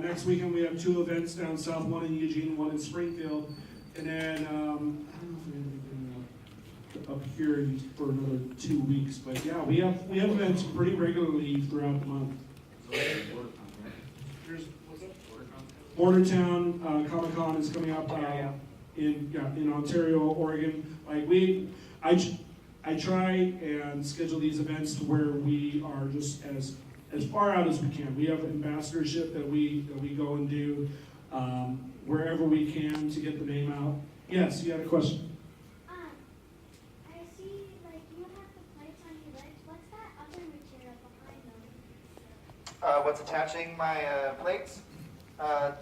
next weekend we have 2 events down south, one in Eugene, one in Springfield. And then, I don't know if we have anything up here for another 2 weeks. But yeah, we have events pretty regularly throughout the month. There's, what's that? Bordertown Comic-Con is coming up in Ontario, Oregon. Like I try and schedule these events to where we are just as far out as we can. We have ambassadorship that we go and do wherever we can to get the name out. Yes, you had a question. I see, like, you have the plates on your legs. What's that other material behind them? What's attaching my plates?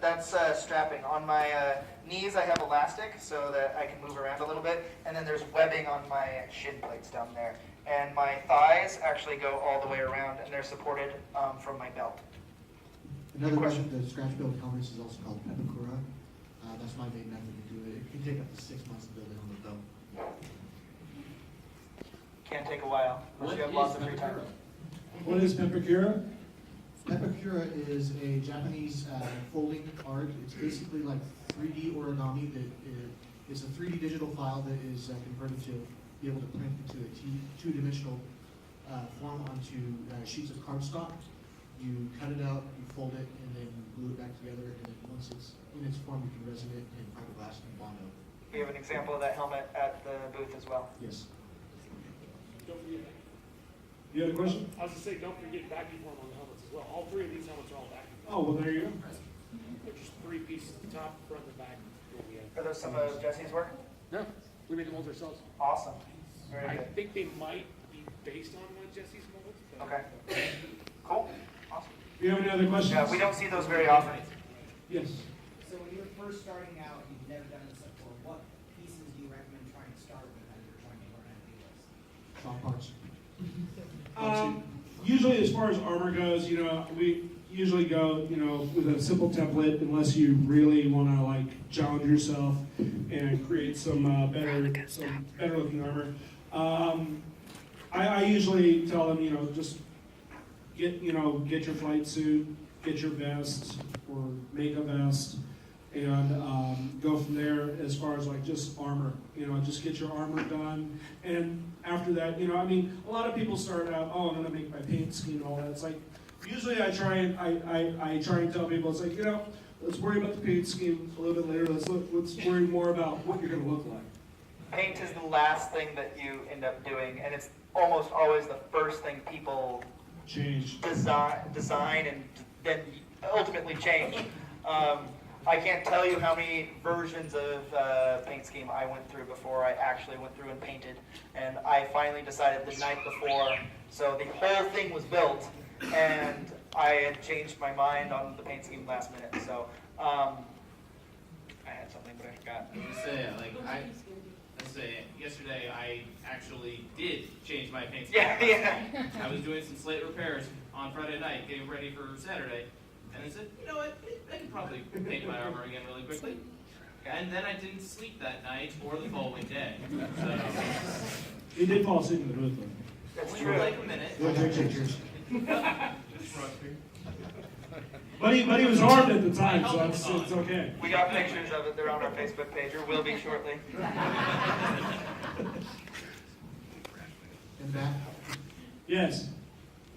That's strapping. On my knees I have elastic so that I can move around a little bit, and then there's webbing on my shin plates down there. And my thighs actually go all the way around, and they're supported from my belt. Another question, the scratch build helmets is also called pepakura. That's my main method to do it. It can take up to 6 months to build a helmet though. Can't take a while, unless you have lots of free time. What is pepakura? Pepakura is a Japanese folding art. It's basically like 3D origami. It's a 3D digital file that is converted to be able to print into a two-dimensional form onto sheets of cardstock. You cut it out, you fold it, and then glue it back together. And then once it's in its form, you can resin it in fiberglass and bond it. We have an example of that helmet at the booth as well. Yes. Don't forget. You had a question? I was going to say, don't forget vacuum form on the helmets as well. All 3 of these helmets are all vacuum form. Oh, well, there you go. They're just 3 pieces, the top, front, and the back. Are those some of Jesse's work? No, we made the molds ourselves. Awesome. Very I good. think they might be based on one of Jesse's molds. But Okay. Cool. Awesome. Do you have any other questions? Yeah, we don't see those very often. Yes. So when you were first starting out, you've never done this before, what pieces do you recommend trying to start with as you're trying to learn how to do this? Chalk parts. Usually, as far as armor goes, we usually go, with a simple template, unless you really want to like challenge yourself and create some better looking armor. I usually tell them, just get your flight suit, get your vest, or make a vest, and go from there as far as like just armor. Just get your armor done, and after that, a lot of people start out, oh, I'm gonna make my paint scheme and all that. It's like usually I try and tell people, it's like, let's worry about the paint scheme a little bit later. Let's worry more about what you're gonna look like. Paint is the last thing that you end up doing, and it's almost always the first thing people Change. design and then ultimately change. I can't tell you how many versions of paint scheme I went through before I actually went through and painted. And I finally decided the night before, so the whole thing was built, and I had changed my mind on the paint scheme last minute. So I had something, but I forgot. Let's say yesterday I actually did change my paint scheme. Yeah. I was doing some slate repairs on Friday night, getting ready for Saturday, and I said, you know what, I could probably paint my armor again really quickly. And then I didn't sleep that night or the following day. So He did fall asleep in the booth, though. That's only true. like a minute. We'll take pictures. But he was armed at the time, so it's okay. We got pictures of it. They're on our Facebook page, or will be shortly. And that. Yes.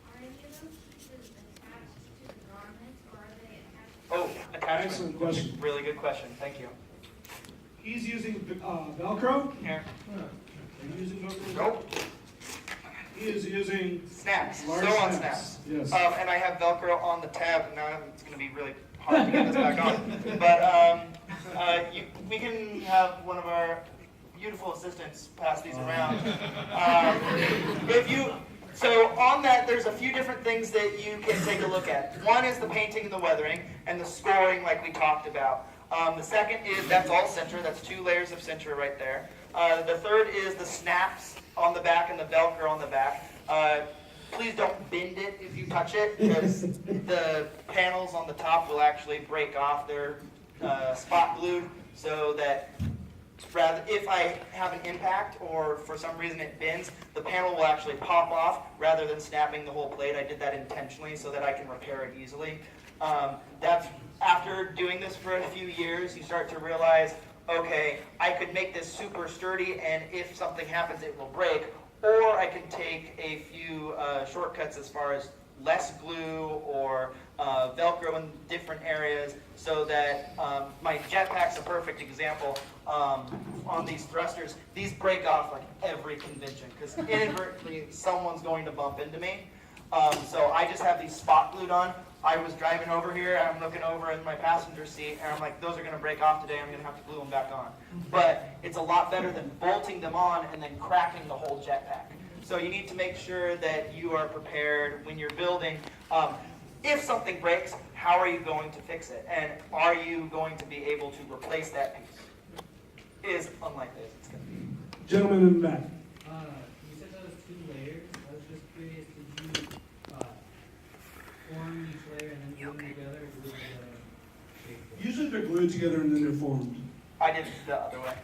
Are any of those pieces attached to the garments, or are they attached? Oh, attachment. Excellent question. Really good question. Thank you. He's using Velcro. Here. Are you using Velcro? Nope. He is using Snaps. large Sew-on snaps. snaps. Yes. And I have Velcro on the tab. Now it's going to be really hard to get this back on. But we can have one of our beautiful assistants pass these around. So on that, there's a few different things that you can take a look at. One is the painting and the weathering, and the scoring like we talked about. The second is, that's all center. That's 2 layers of center right there. The third is the snaps on the back and the Velcro on the back. Please don't bend it if you touch it, because the panels on the top will actually break off. They're spot glued, so that if I have an impact or for some reason it bends, the panel will actually pop off rather than snapping the whole plate. I did that intentionally so that I can repair it easily. That's after doing this for a few years, you start to realize, okay, I could make this super sturdy, and if something happens, it will break. Or I can take a few shortcuts as far as less glue or Velcro in different areas, so that my jetpack's a perfect example. On these thrusters, these break off like every convention because inadvertently someone's going to bump into me. So I just have these spot glued on. I was driving over here, and I'm looking over in my passenger seat, and I'm like, those are going to break off today, I'm going to have to glue them back on. But it's a lot better than bolting them on and then cracking the whole jetpack. So you need to make sure that you are prepared when you're building. If something breaks, how are you going to fix it? And are you going to be able to replace that piece? Is unlikely as it's going to be. Gentlemen in the back. You said that was 2 layers. I was just curious, did you form each layer and then glue them together? Or did you, Usually they're glued together and then they're formed. I did it the other way.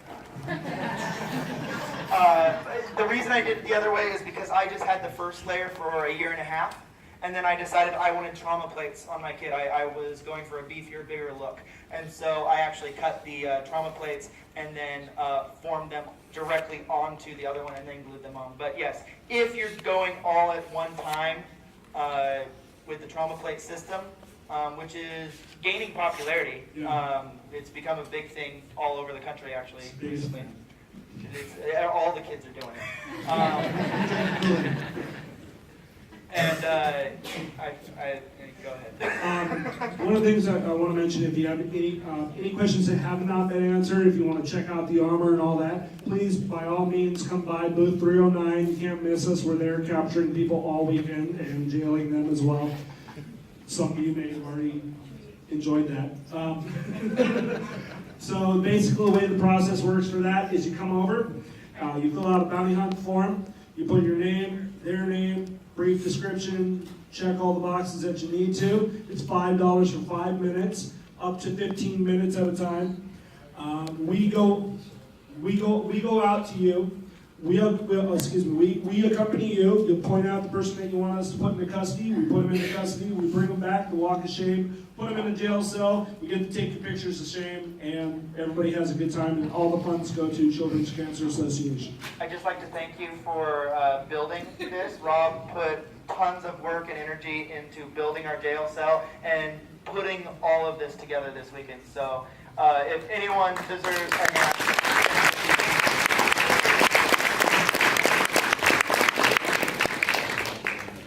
The reason I did it the other way is because I just had the first layer for 1.5 years, and then I decided I wanted trauma plates on my kit. I was going for a beefier, bigger look. And so I actually cut the trauma plates and then formed them directly onto the other one and then glued them on. But yes, if you're going all at one time with the trauma plate system, which is gaining popularity. Yeah. It's become a big thing all over the country, actually, It's big. recently. All the kids are doing it. And I go ahead. One of the things I want to mention, if you have any questions that have not been answered, if you want to check out the armor and all that, please, by all means, come by booth 309. You can't miss us. We're there capturing people all weekend and jailing them as well. Some of you may have already enjoyed that. So basically, the way the process works for that is you come over, you fill out a bounty hunt form, you put your name, their name, brief description, check all the boxes that you need to. It's $5 for 5 minutes, up to 15 minutes at a time. We go out to you. We accompany you. You point out the person that you want us to put into custody. We put them into custody. We bring them back, the walk of shame, put them in a jail cell. We get to take the pictures of shame, and everybody has a good time. And all the funds go to Children's Cancer Association. I'd just like to thank you for building this. Rob put tons of work and energy into building our jail cell and putting all of this together this weekend. So if anyone deserves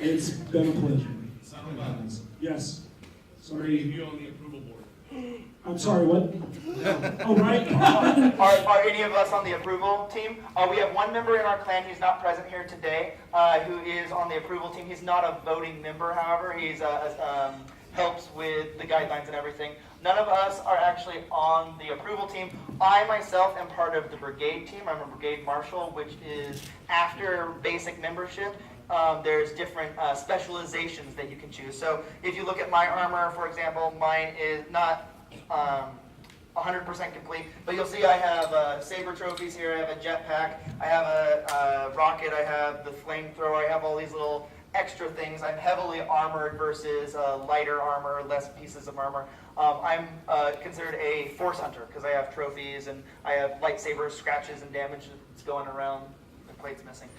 It's been a pleasure. Yes. Sorry. You on the approval board. I'm sorry, what? Oh, right. Are any of us on the approval team? We have one member in our clan who's not present here today, who is on the approval team. He's not a voting member, however. He's helps with the guidelines and everything. None of us are actually on the approval team. I myself am part of the brigade team. I'm a brigade marshal, which is after basic membership. There's different specializations that you can choose. So if you look at my armor, for example, mine is not 100% complete, but you'll see I have saber trophies here, I have a jetpack, I have a rocket, I have the flamethrower, I have all these little extra things. I'm heavily armored versus lighter armor, less pieces of armor. I'm considered a force hunter because I have trophies and I have lightsaber scratches and damage that's going around, the plate's missing.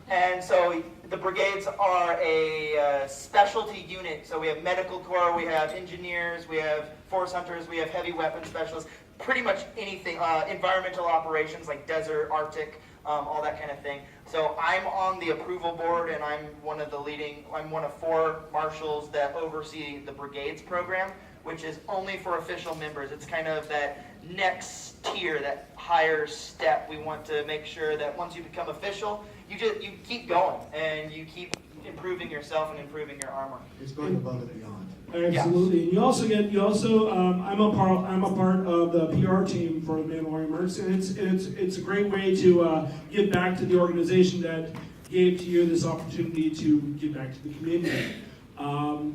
And so the brigades are a specialty unit. So we have medical corps, we have engineers, we have force hunters, we have heavy weapon specialists, pretty much anything, environmental operations like desert, Arctic, all that kind of thing. So I'm on the approval board and I'm one of 4 marshals that oversee the brigades program, which is only for official members. It's kind of that next tier, that higher step. We want to make sure that once you become official, you keep going and you keep improving yourself and improving your armor. It's going above and beyond. Absolutely. And I'm a part of the PR team for the Mandalorian Mercs, and it's a great way to give back to the organization that gave to you this opportunity to give back to the community.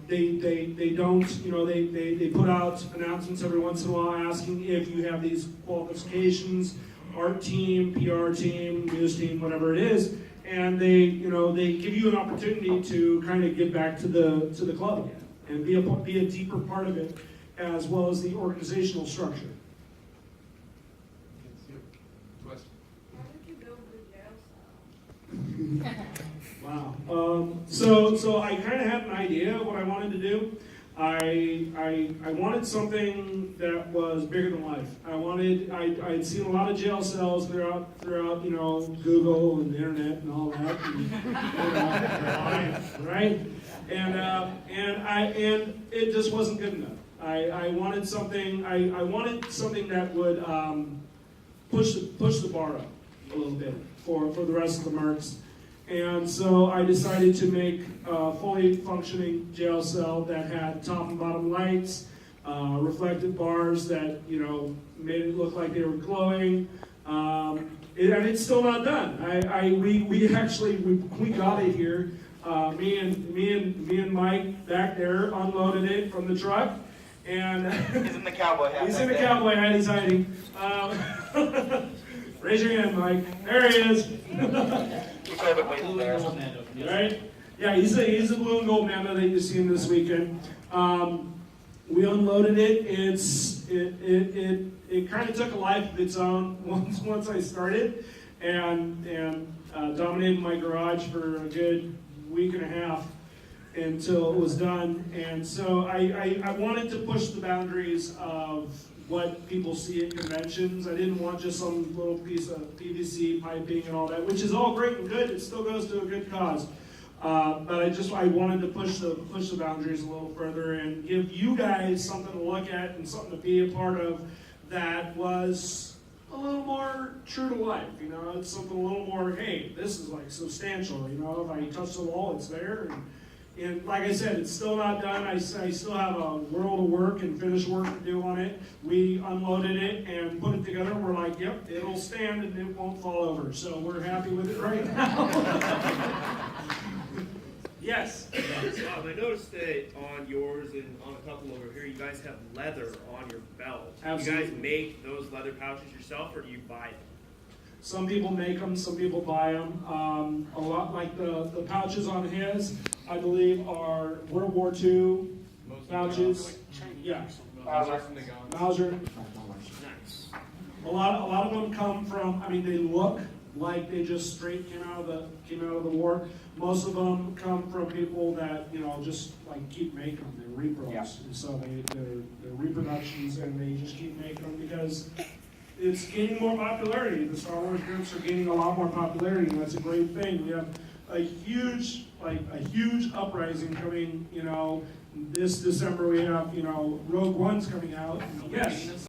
They don't, they put out announcements every once in a while asking if you have these qualifications, art team, PR team, news team, whatever it is, and they give you an opportunity to kind of give back to the club again and be a deeper part of it. as well as the organizational structure. Question. How did you build the jail cell? Wow. So I kind of had an idea of what I wanted to do. I wanted something that was bigger than life. I'd seen a lot of jail cells throughout you know, Google and the internet and all that, and, right? And it just wasn't good enough. I wanted something. I wanted something that would push the bar up a little bit for the rest of the mercs. And so I decided to make a fully functioning jail cell that had top and bottom lights, reflective bars that, you know, made it look like they were glowing. And it's still not done. We got it here. Me and Mike back there unloaded it from the truck, and He's in the cowboy hat. he's back in the there. cowboy hat. He's hiding. Raise your hand, Mike. There he is. We still haven't waited Blue there. and gold Mando. Yes. Right? Yeah, he's the blue and gold Mando that you've seen this weekend. We unloaded it. It kind of took a life of its own once I started, and dominated my garage for a good week and a half until it was done. And so I wanted to push the boundaries of what people see at conventions. I didn't want just some little piece of PVC piping and all that, which is all great and good. It still goes to a good cause. But I wanted to push the boundaries a little further and give you guys something to look at and something to be a part of that was a little more true to life. You know, it's something a little more, hey, this is like substantial. You know, if I touch the wall, it's there. And like I said, it's still not done. I still have a world of work and finished work to do on it. We unloaded it and put it together. We're like, yep, it'll stand and it won't fall over. So we're happy with it right now. Yes. I noticed that on yours and on a couple over here, you guys have leather on your belt. Absolutely. Do you guys make those leather pouches yourself, or do you buy them? Some people make them, some people buy them. A lot like the pouches on his, I believe, are World War II pouches. Yeah, Mauser. Nice. A lot of them come from. I mean, they look like they just straight came out of the war. Most of them come from people that, you know, just like keep making them. They're repros, Yeah. and so they're reproductions, and they just keep making them because it's gaining more popularity. The Star Wars groups are gaining a lot more popularity, and that's a great thing. We have a huge uprising coming. You know, this December we have, you know, Rogue One's coming out. Yes.